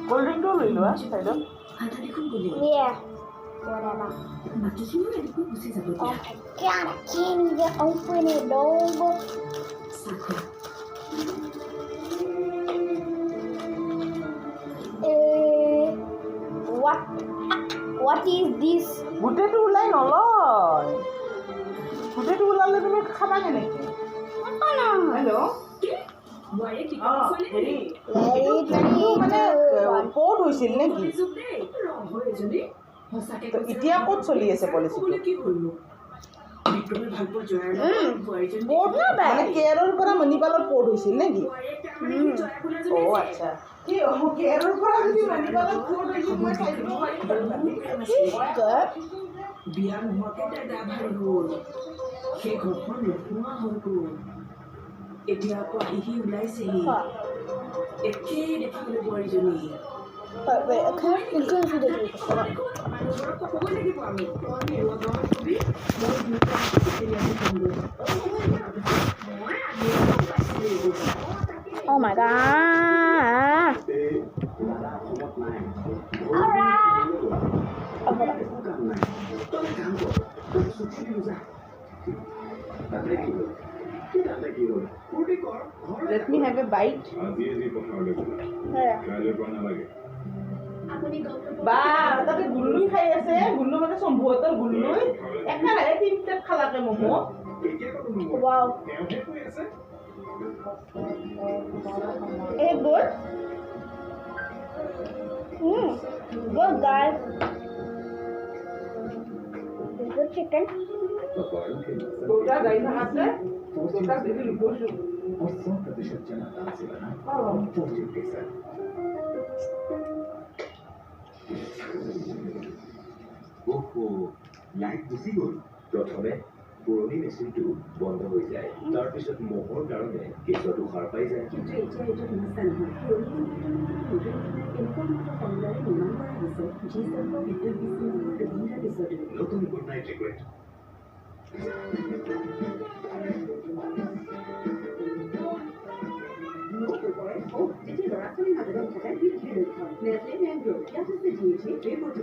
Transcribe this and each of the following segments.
Cold drink to লৈ লোৱা চাইডত Yeah, whatever. Oh my god, I can't even open it, dog. What is this? গোটেইটো ওলাই নলয় গোটেইটো ওলালে তুমি খাবা কেনেকে হেল্ল' ক'ত হৈছিল নেকি এতিয়া ক'ত চলি আছে পলিচিটো মানে কেয়াৰৰ পৰা মণিপালত পৰ্ট হৈছিল নেকি অ' আচ্ছা কি কেয়াৰৰ পৰা যদি মণিপালত পৰ্ট হৈছিল মই চাই দিব পাৰিম বিয়া নোহোৱাকে দাদা ভাই হ'ল সেই ঘৰখন নোহোৱা হৈ গ'ল এতিয়া আকৌ আহি ওলাইছেহি একেই দেখিবলৈ বোৱাৰীজনী Wait, I can't see the Oh my god! Let me have a bite. বা তাতে গুল্লুই খাই আছে গুল্লু মানে সম্ভৱতৰ গুল্লুই একেৰাহে তিনিটা খালাকে momo' Wow. Is it good? Good guys. Is it chicken? দুটা গাই আছে দুটা দিদি লুকোছো লাইট গুচি গ'ল প্ৰথমে পুৰণি মেচিনটো বন্ধ হৈ যায় তাৰপিছত মহৰ কাৰণে কেঁচুৱাটো সাৰ পাই যায় কিন্তু এতিয়া এইটো সমস্যা নহয় নিৰ্মাণ কৰা হৈছে যি চৰ্ব বিদ্যুৎ বিচ্ছিন্নৰ দুঘণ্টাৰ পিছতো নতুন গুড নাইট ৰেগুলেট যেতিয়া ল'ৰা ছোৱালীৰ মাজতে থকা বৃদ্ধিৰ লক্ষণ নেচলে মেংগ্ৰো ইয়াত আছে ডিএইচএ এই প্ৰতি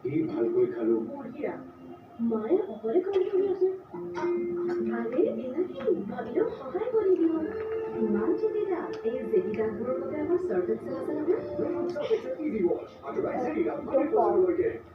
এই ভালকৈ খালো মায়ে অকলে কাম কৰি আছে আৰে এনাকি ভাবিলেও সহায় কৰি দিব ইমান চিন্তা এই জেদি দাগবোৰৰ বাবে আমাৰ চাৰ্ভিচ আছে নহয়